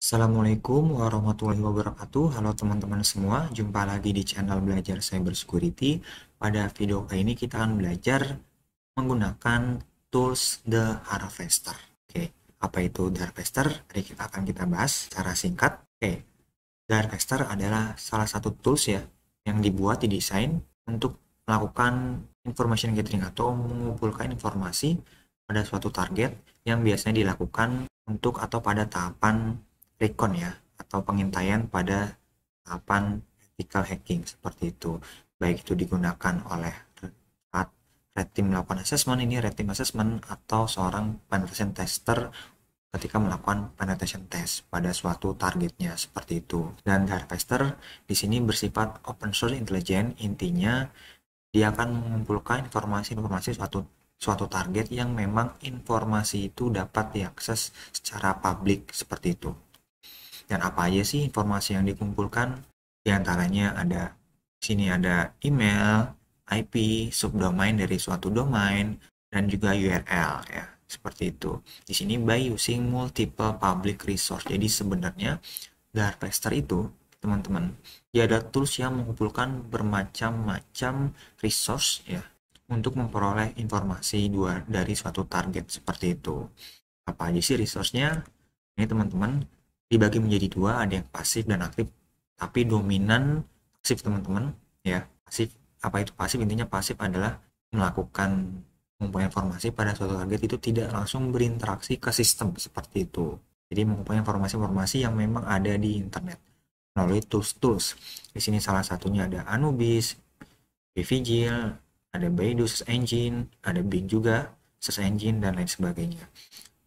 Assalamualaikum warahmatullahi wabarakatuh. Halo teman-teman semua, jumpa lagi di channel Belajar Cybersecurity. Pada video kali ini kita akan belajar menggunakan tools The Harvester. Oke, apa itu The Harvester? Jadi kita bahas secara singkat. Oke, The Harvester adalah salah satu tools ya yang didesain untuk melakukan information gathering atau mengumpulkan informasi pada suatu target yang biasanya dilakukan untuk atau pada tahapan recon ya, atau pengintaian pada tahapan ethical hacking seperti itu. Baik itu digunakan oleh saat red team melakukan assessment, ini red team assessment, atau seorang penetration tester ketika melakukan penetration test pada suatu targetnya seperti itu. Dan Harvester di sini bersifat open source intelligent, intinya dia akan mengumpulkan informasi-informasi suatu target yang memang informasi itu dapat diakses secara publik seperti itu. Dan apa aja sih informasi yang dikumpulkan? Di antaranya ada sini ada email, IP, subdomain dari suatu domain, dan juga URL ya. Seperti itu. Di sini by using multiple public resource. Jadi sebenarnya Darkpaster itu, teman-teman, dia ada tools yang mengumpulkan bermacam-macam resource ya untuk memperoleh informasi dari suatu target seperti itu. Apa aja sih resource-nya? Ini teman-teman dibagi menjadi dua, ada yang pasif dan aktif, tapi dominan pasif teman-teman ya. Pasif, apa itu pasif? Intinya pasif adalah melakukan mengumpulkan informasi pada suatu target itu tidak langsung berinteraksi ke sistem seperti itu. Jadi mengumpulkan informasi-informasi yang memang ada di internet melalui tools-tools. Di sini salah satunya ada Anubis, Bvigil, ada Baidu Search Engine, ada Bing juga Search Engine, dan lain sebagainya.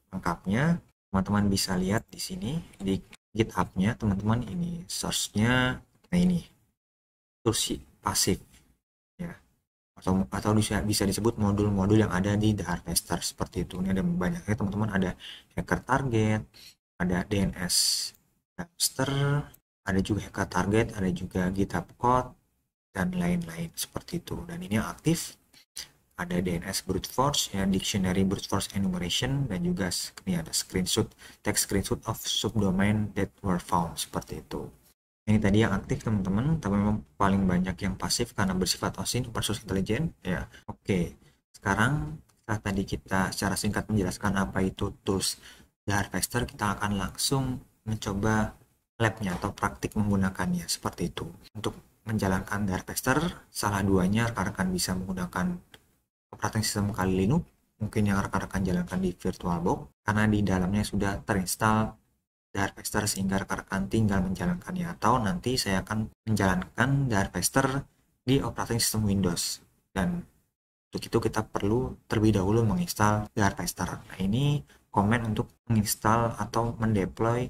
Lengkapnya teman-teman bisa lihat di sini di GitHub-nya teman-teman, ini source-nya. Nah, ini tools pasif ya, atau bisa disebut modul-modul yang ada di The Harvester seperti itu. Ini ada banyaknya teman-teman, ada hacker target, ada DNS Dumpster, ada juga hacker target, ada juga GitHub code, dan lain-lain seperti itu. Dan ini yang aktif ada DNS brute force ya, dictionary brute force enumeration, dan juga ini ada text screenshot of subdomain that were found seperti itu. Ini tadi yang aktif teman-teman, tapi memang paling banyak yang pasif karena bersifat OSINT, open source intelligent ya. Oke, sekarang setelah tadi kita secara singkat menjelaskan apa itu tools The Harvester, kita akan langsung mencoba labnya atau praktik menggunakannya seperti itu. Untuk menjalankan The Harvester, salah duanya rekan-rekan bisa menggunakan operating system Kali Linux, mungkin yang rekan-rekan jalankan di VirtualBox, karena di dalamnya sudah terinstall The Harvester sehingga rekan-rekan tinggal menjalankannya, atau nanti saya akan menjalankan The Harvester di operating system Windows, dan untuk itu kita perlu terlebih dahulu menginstal The Harvester. Nah, ini komen untuk menginstal atau mendeploy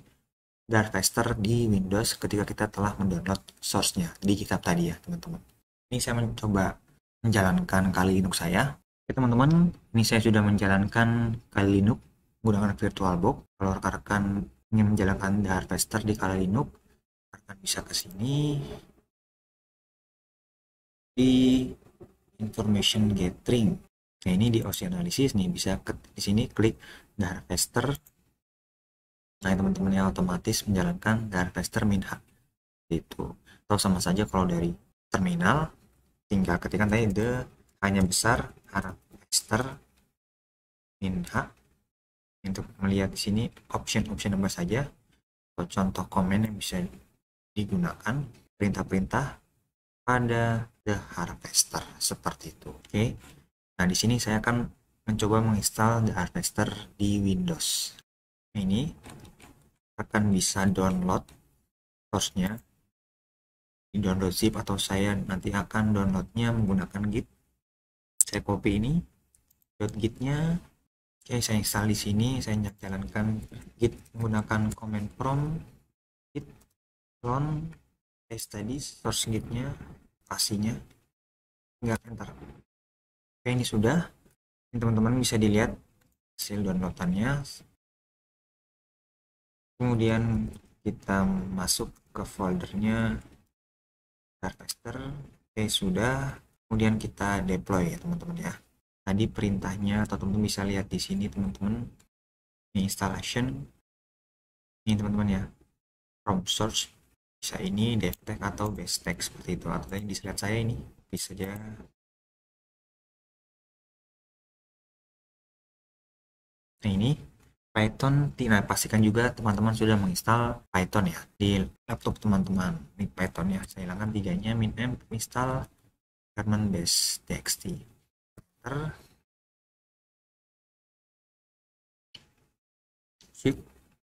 The Harvester di Windows ketika kita telah mendownload source-nya di GitHub tadi ya teman-teman. Ini saya mencoba menjalankan Kali Linux saya. Oke teman-teman, ini saya sudah menjalankan Kali Linux menggunakan VirtualBox. Kalau rekan-rekan ingin menjalankan The Harvester di Kali Linux, rekan bisa ke sini di information gathering. Nah, ini di optionalisis nih, bisa di sini klik The Harvester. Nah, teman-teman yang otomatis menjalankan The Harvester minha itu. Atau sama saja kalau dari terminal tinggal ketikkan tadi the hanya besar Harvester minha untuk melihat di sini option-option apa saja atau contoh komen yang bisa digunakan, perintah-perintah pada The Harvester seperti itu. Oke. Nah, di sini saya akan mencoba menginstal The Harvester di Windows. Nah, ini akan bisa download source-nya di download zip, atau saya nanti akan downloadnya menggunakan git. Saya copy ini .git-nya. Oke, saya install di sini, saya jalankan git menggunakan command prompt git clone paste tadi source gitnya, pastinya, tinggal enter. Oke, ini sudah. Teman-teman bisa dilihat hasil downloadannya. Kemudian kita masuk ke foldernya Harvester. Oke, sudah. Kemudian kita deploy ya teman-teman ya. Tadi perintahnya atau teman-teman bisa lihat di sini teman-teman, installation Ini teman-teman ya, from source bisa ini dev tag atau base tag seperti itu, atau tadi di slide saya ini bisa saja. Nah ini Python, nah pastikan juga teman-teman sudah menginstal Python ya di laptop teman-teman. Ini Python ya, saya hilangkan tiganya, min-m install kernel base txt. Sip,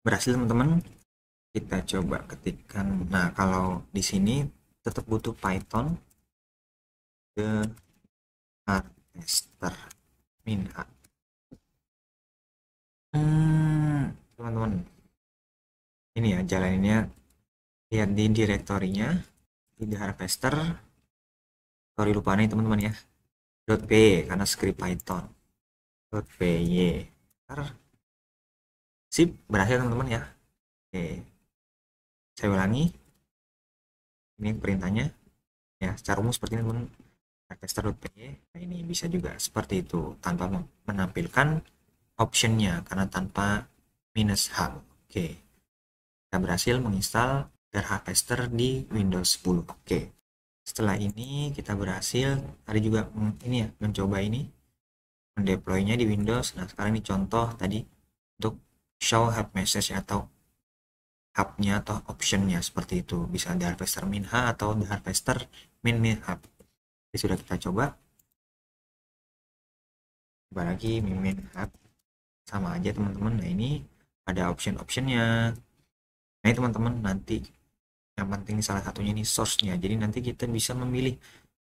berhasil teman-teman. Kita coba ketikkan. Nah kalau di sini tetap butuh Python ke harvester min a. Teman-teman, ini ya jalaninnya, lihat di direktorinya di the harvester. Sorry lupa nih teman-teman ya, .py karena script Python .py. Sip, berhasil teman-teman ya. Oke, saya ulangi, ini perintahnya ya secara umum seperti ini teman-teman, harvester.py. Nah ini bisa juga seperti itu tanpa menampilkan optionnya karena tanpa -h. Oke, kita berhasil menginstal the harvester di Windows 10. Oke, setelah ini kita berhasil tadi juga ini ya, mencoba ini mendeploynya di Windows. Nah sekarang ini contoh tadi untuk show help message atau hubnya atau optionnya seperti itu, bisa the harvester min-h atau the harvester min-hub. Jadi sudah kita coba lagi min-hub sama aja teman-teman. Nah ini ada option-optionnya. Nah ini teman-teman, nanti yang penting salah satunya ini source-nya. Jadi nanti kita bisa memilih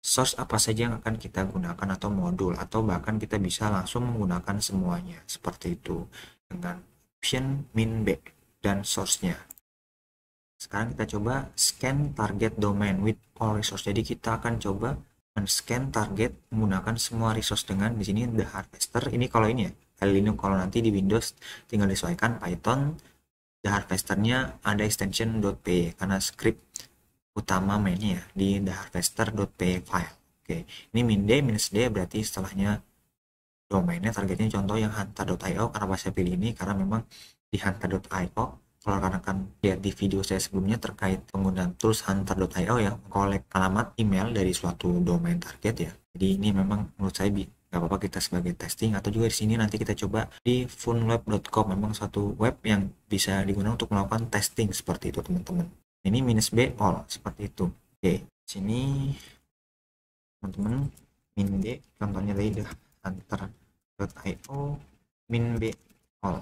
source apa saja yang akan kita gunakan atau modul, atau bahkan kita bisa langsung menggunakan semuanya seperti itu dengan option min b dan source-nya. Sekarang kita coba scan target domain with all resource. Jadi kita akan coba men-scan target menggunakan semua resource dengan di sini the harvester. Ini kalau ini ya, Linux. Kalau nanti di Windows tinggal disesuaikan Python. The harvesternya ada extension .py karena script utama mainnya ya di the harvester.py file. Oke, ini min d minus d berarti setelahnya domainnya, targetnya contoh yang hunter.io. Kenapa saya pilih ini? Karena memang di hunter.io, kalau kan lihat di video saya sebelumnya terkait penggunaan tools hunter.io ya, collect alamat email dari suatu domain target ya. Jadi ini memang menurut saya nggak apa-apa kita sebagai testing, atau juga di sini nanti kita coba di funweb.com, memang suatu web yang bisa digunakan untuk melakukan testing seperti itu teman-teman. Ini minus b all seperti itu. Oke, sini teman-teman min d contohnya tadi udah hunter.io min b all.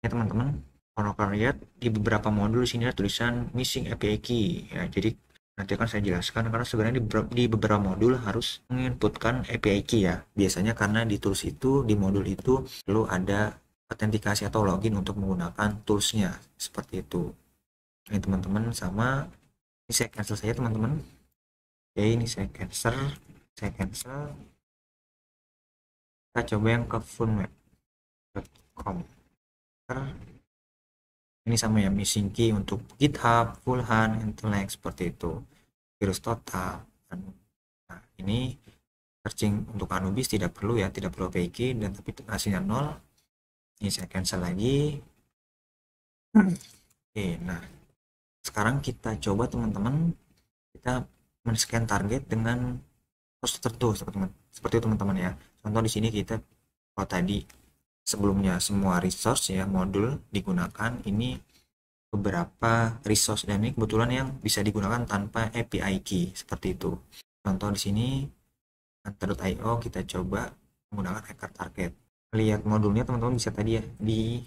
Ya teman-teman, kalau kalian lihat di beberapa modul sini ada tulisan missing API key ya. Jadi nanti akan saya jelaskan karena sebenarnya di beberapa modul harus menginputkan API key ya. Biasanya karena di tools itu, di modul itu perlu ada autentikasi atau login untuk menggunakan toolsnya seperti itu. Ini teman-teman, sama ini saya cancel saja teman-teman. Oke, ini saya cancel. Kita coba yang ke funweb.com. Ini sama ya, missing key untuk GitHub, Fullhan, Intellect seperti itu. Virus total. Nah, ini searching untuk Anubis tidak perlu ya, tidak perlu API key, dan tapi hasilnya 0. Ini saya cancel lagi. Oke, nah sekarang kita coba teman-teman, kita men-scan target dengan source tertentu seperti itu teman-teman ya. Contoh di sini kita, kalau tadi sebelumnya semua resource ya modul digunakan, ini beberapa resource dan ini kebetulan yang bisa digunakan tanpa API key seperti itu. Contoh di sini hunter.io, kita coba menggunakan hacker target. Lihat modulnya teman-teman bisa tadi ya di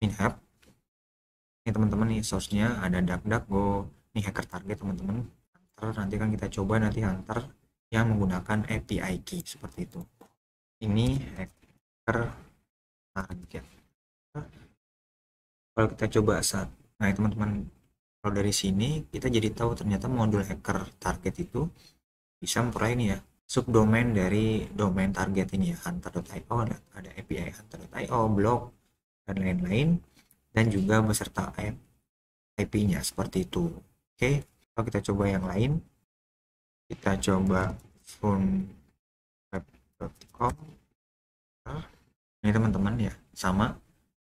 minhub. Ini teman-teman nih source-nya ada DuckDuckGo, ini hacker target teman-teman. Nanti kan kita coba nanti hunter yang menggunakan API key seperti itu. Ini hacker target. Kalau kita coba saat, nah teman-teman, kalau dari sini kita jadi tahu ternyata modul hacker target itu bisa memperoleh ini ya, subdomain dari domain target ini ya, hunter.io, ada API hunter.io, blog, dan lain-lain, dan juga beserta IP-nya seperti itu. Oke, kalau kita coba yang lain, kita coba funweb.com. Ini teman-teman ya, sama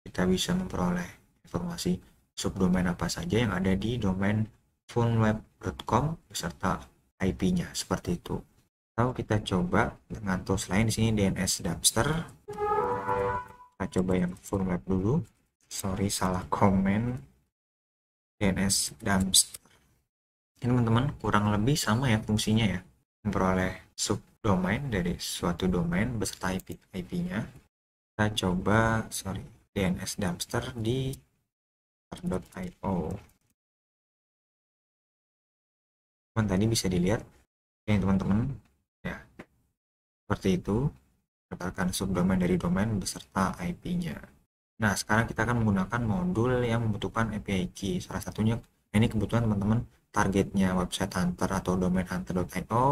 kita bisa memperoleh informasi subdomain apa saja yang ada di domain phoneweb.com beserta IP-nya seperti itu. Atau kita coba dengan tools lain di sini DNS Dumpster. Kita coba yang phoneweb dulu. Sorry, salah komen. DNS Dumpster. Ini teman-teman kurang lebih sama ya fungsinya ya. Memperoleh subdomain dari suatu domain beserta IP-nya. Kita coba DNS Dumpster di .io. Tadi bisa dilihat ya teman-teman ya, seperti itu, berdasarkan subdomain dari domain beserta IP-nya. Nah, sekarang kita akan menggunakan modul yang membutuhkan API key. Salah satunya ini kebutuhan teman-teman targetnya website hunter atau domain hunter.io,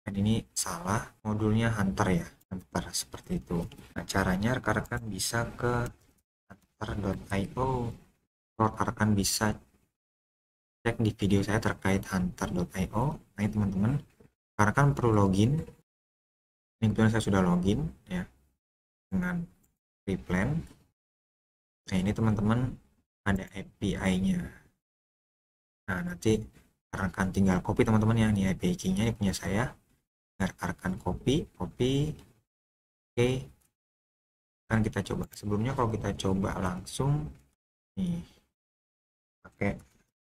dan ini salah, modulnya hunter ya, hunter seperti itu. Nah, caranya rekan-rekan bisa ke hunter.io, rekan-rekan bisa cek di video saya terkait hunter.io. Nah, teman-teman, karena kan perlu login. Ini kebetulan saya sudah login ya dengan Replan. Nah, ini teman-teman ada API-nya. Nah, nanti rekan tinggal copy teman-teman ya, ini API key-nya ini punya saya. Rekan copy. Oke. Kan kita coba. Sebelumnya kalau kita coba langsung nih pakai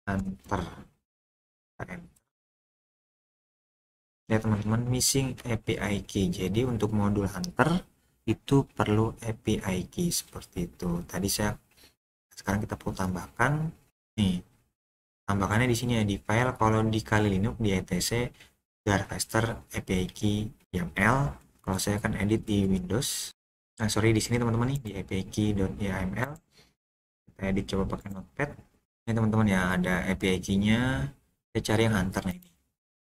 hunter. Ya teman-teman, missing API key. Jadi untuk modul hunter itu perlu API key seperti itu. Tadi sekarang kita perlu tambahkan nih. Tambahkannya di sini ya, di file. Kalau di Kali Linux di etc Darkfaster API key YAML. Kalau saya akan edit di Windows. Nah, sorry, di sini teman-teman nih di API key.yml. Kita edit coba pakai Notepad. Ini teman-teman ya, ada API key-nya. Saya cari yang hunter nih.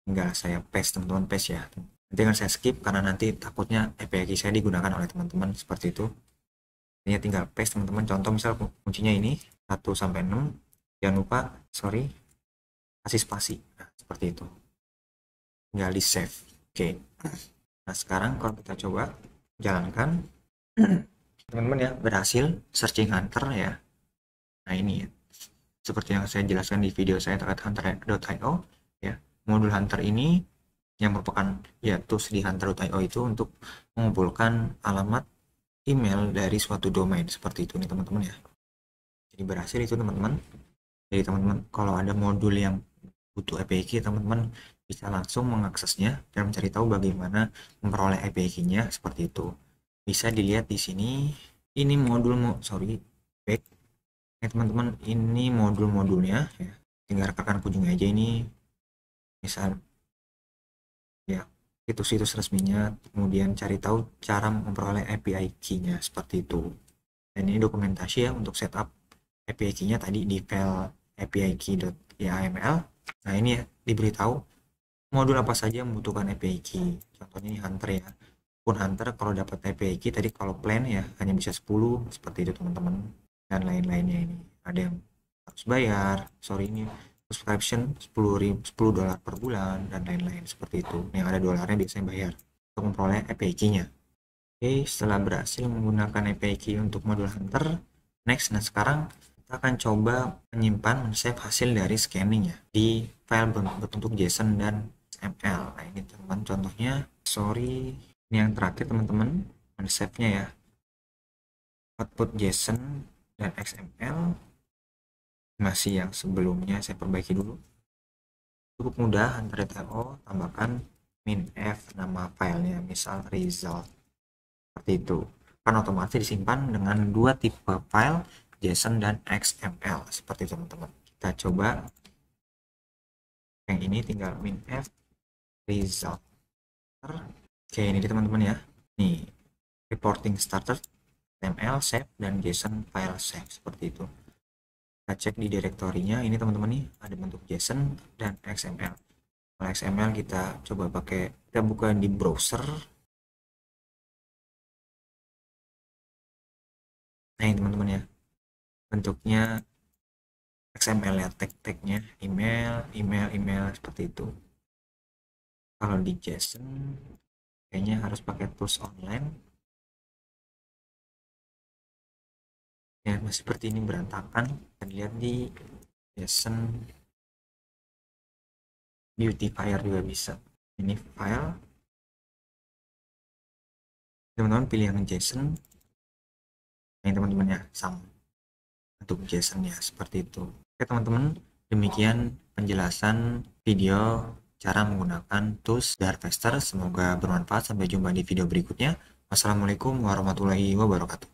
Tinggal saya paste teman-teman, paste ya. Nanti akan saya skip karena nanti takutnya API key saya digunakan oleh teman-teman seperti itu. Ini tinggal paste teman-teman. Contoh misal kuncinya ini 1 sampai 6. Jangan lupa kasih spasi. Nah, seperti itu. Tinggal di save. Oke. Nah, sekarang kalau kita coba jalankan, teman-teman ya, berhasil searching hunter ya. Nah, ini ya, seperti yang saya jelaskan di video saya terkait hunter.io ya. Modul hunter ini yang merupakan ya tools di hunter.io itu untuk mengumpulkan alamat email dari suatu domain seperti itu nih teman-teman ya. Jadi berhasil itu teman-teman. Jadi teman-teman kalau ada modul yang butuh API key, teman-teman bisa langsung mengaksesnya dan mencari tahu bagaimana memperoleh API key-nya seperti itu. Bisa dilihat di sini. Ini back. Teman-teman, ini modul-modulnya ya. Tinggal rekan kunjungi aja ini. Misal ya situs-situs resminya, kemudian cari tahu cara memperoleh API key-nya seperti itu. Dan ini dokumentasi ya untuk setup API key-nya tadi di file API key.yml. Nah, ini ya diberitahu modul apa saja membutuhkan API key. Contohnya ini hunter ya. Pun hunter kalau dapat API key tadi, kalau plan ya hanya bisa 10 seperti itu teman-teman. Dan lain-lainnya ini. Ada yang harus bayar, ini subscription $10 per bulan dan lain-lain seperti itu. Yang ada dolarnya biasanya bayar untuk memperoleh API key-nya. Oke, setelah berhasil menggunakan API key untuk modul hunter, next, nah sekarang kita akan coba menyimpan save hasil dari scanning ya di file berbentuk JSON dan XML. Nah, ini teman-teman contohnya, ini yang terakhir teman-teman, save-nya ya, output JSON dan XML. Masih yang sebelumnya saya perbaiki dulu. Cukup mudah, hunter.io, tambahkan minf nama filenya, misal result. Seperti itu. Kan otomatis disimpan dengan dua tipe file, JSON dan XML. Seperti itu teman-teman. Kita coba yang ini, tinggal minf result. Oke, ini teman-teman ya. Nih, reporting starter, XML save, dan JSON file save. Seperti itu. Kita cek di direktorinya, ini teman-teman nih ada bentuk JSON dan XML. Kalau XML kita coba kita buka di browser. Nah, ini teman-teman ya, bentuknya XML ya, tag-tagnya email seperti itu. Kalau di JSON kayaknya harus pakai tools online. Ya, masih seperti ini berantakan. Kita lihat di JSON beautifier juga bisa. Ini file, teman-teman pilih yang JSON, yang teman-temannya sama untuk JSON-nya seperti itu. Oke teman-teman, demikian penjelasan video cara menggunakan tools The Harvester. Semoga bermanfaat. Sampai jumpa di video berikutnya. Wassalamualaikum warahmatullahi wabarakatuh.